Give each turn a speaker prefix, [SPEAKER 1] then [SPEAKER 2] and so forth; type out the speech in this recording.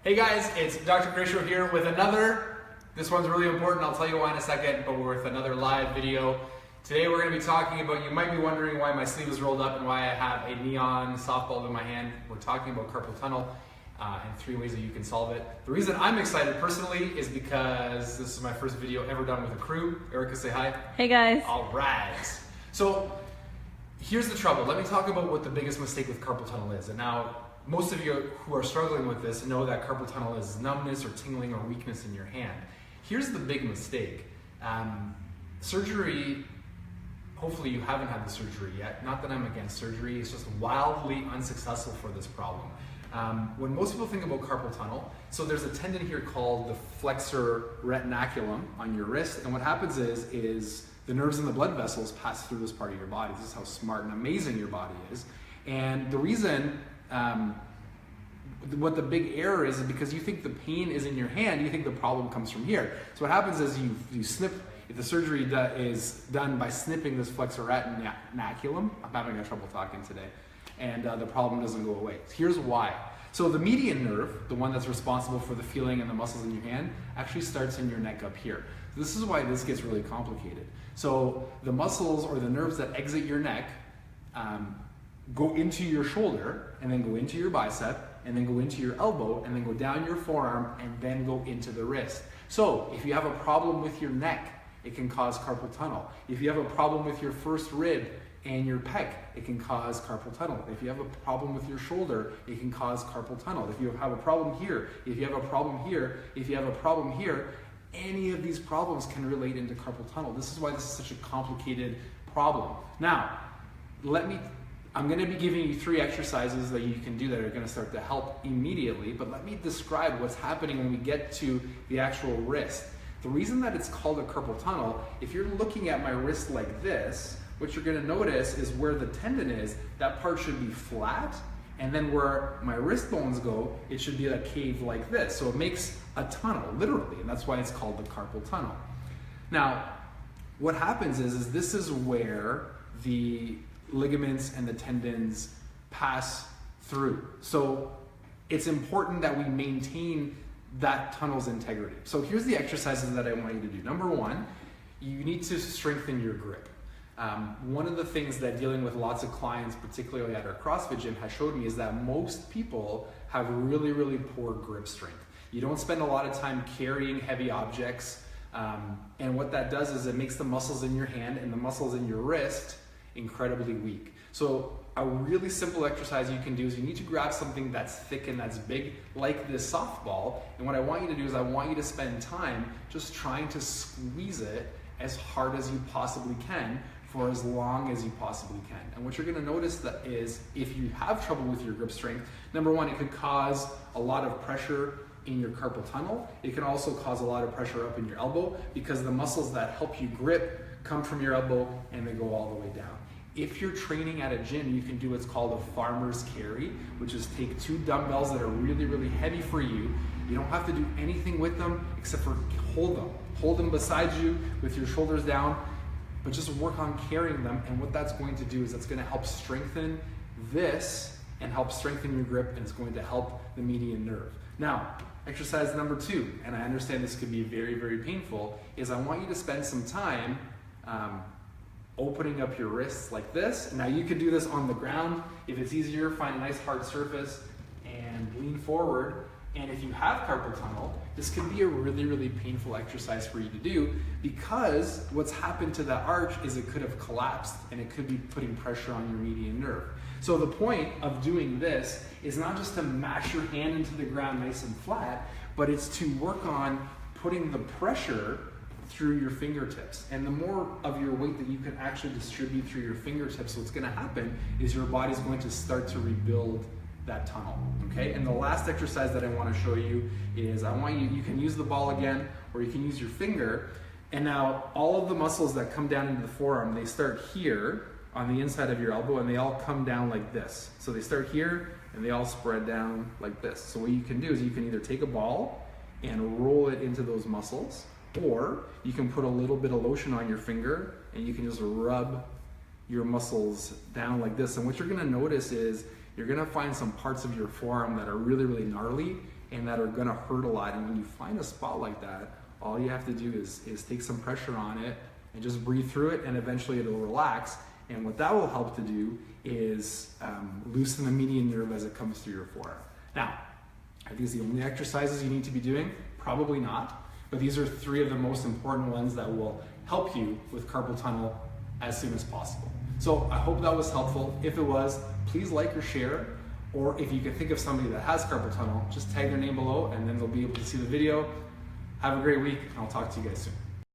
[SPEAKER 1] Hey guys, it's Dr. Grisho here with this one's really important, I'll tell you why in a second, but we're with another live video. Today we're going to be talking about, you might be wondering why my sleeve is rolled up and why I have a neon softball in my hand. We're talking about carpal tunnel and 3 ways that you can solve it. The reason I'm excited personally is because this is my first video ever done with a crew. Erica, say hi.
[SPEAKER 2] Hey guys.
[SPEAKER 1] All right. So here's the trouble. Let me talk about what the biggest mistake with carpal tunnel is. And now, most of you who are struggling with this know that carpal tunnel is numbness or tingling or weakness in your hand. Here's the big mistake. Surgery, hopefully you haven't had the surgery yet. Not that I'm against surgery, it's just wildly unsuccessful for this problem. When most people think about carpal tunnel, so there's a tendon here called the flexor retinaculum on your wrist, and what happens is the nerves and the blood vessels pass through this part of your body. This is how smart and amazing your body is. And the reason what the big error is because you think the pain is in your hand, you think the problem comes from here. So what happens is you snip, if the surgery is done by snipping this flexor retinaculum, I'm having trouble talking today, and the problem doesn't go away. Here's why. So the median nerve, the one that's responsible for the feeling and the muscles in your hand, actually starts in your neck up here. So this is why this gets really complicated. So the muscles or the nerves that exit your neck go into your shoulder, and then go into your bicep, and then go into your elbow, and then go down your forearm, and then go into the wrist. So if you have a problem with your neck, it can cause carpal tunnel. If you have a problem with your first rib and your pec, it can cause carpal tunnel. If you have a problem with your shoulder, it can cause carpal tunnel. If you have a problem here, if you have a problem here, if you have a problem here, any of these problems can relate into carpal tunnel. This is why this is such a complicated problem. Now, I'm going to be giving you 3 exercises that you can do that are going to start to help immediately, but let me describe what's happening when we get to the actual wrist. The reason that it's called a carpal tunnel, if you're looking at my wrist like this, what you're going to notice is where the tendon is, that part should be flat, and then where my wrist bones go, it should be a cave like this. So it makes a tunnel, literally, and that's why it's called the carpal tunnel. Now, what happens is this is where the ligaments and the tendons pass through. So it's important that we maintain that tunnel's integrity. So here's the exercises that I want you to do. Number 1, you need to strengthen your grip. One of the things that dealing with lots of clients, particularly at our CrossFit gym, has showed me is that most people have really, really poor grip strength. You don't spend a lot of time carrying heavy objects, and what that does is it makes the muscles in your hand and the muscles in your wrist incredibly weak. So a really simple exercise you can do is you need to grab something that's thick and that's big, like this softball, and what I want you to do is I want you to spend time just trying to squeeze it as hard as you possibly can for as long as you possibly can. And what you're going to notice that is if you have trouble with your grip strength, number 1, it could cause a lot of pressure in your carpal tunnel. It can also cause a lot of pressure up in your elbow because the muscles that help you grip come from your elbow and they go all the way down. If you're training at a gym, you can do what's called a farmer's carry, which is take 2 dumbbells that are really, really heavy for you. You don't have to do anything with them except for hold them. Hold them beside you with your shoulders down, but just work on carrying them. And what that's going to do is that's going to help strengthen this and help strengthen your grip, and it's going to help the median nerve. Now, exercise number 2, and I understand this could be very, very painful, is I want you to spend some time opening up your wrists like this. Now you can do this on the ground. If it's easier, find a nice hard surface and lean forward. And if you have carpal tunnel, this could be a really, really painful exercise for you to do because what's happened to that arch is it could have collapsed and it could be putting pressure on your median nerve. So the point of doing this is not just to mash your hand into the ground nice and flat, but it's to work on putting the pressure through your fingertips. And the more of your weight that you can actually distribute through your fingertips, what's going to happen is your body's going to start to rebuild that tunnel, okay? And the last exercise that I want to show you is you can use the ball again, or you can use your finger, and now all of the muscles that come down into the forearm, they start here on the inside of your elbow, and they all come down like this. So they start here, and they all spread down like this. So what you can do is you can either take a ball and roll it into those muscles, or you can put a little bit of lotion on your finger and you can just rub your muscles down like this. And what you're going to notice is you're gonna find some parts of your forearm that are really, really gnarly and that are gonna hurt a lot. And when you find a spot like that, all you have to do is take some pressure on it and just breathe through it, and eventually it'll relax. And what that will help to do is loosen the median nerve as it comes through your forearm. Now, are these the only exercises you need to be doing? Probably not, but these are 3 of the most important ones that will help you with carpal tunnel as soon as possible. So I hope that was helpful. If it was, please like or share, or if you can think of somebody that has carpal tunnel, just tag their name below and then they'll be able to see the video. Have a great week, and I'll talk to you guys soon.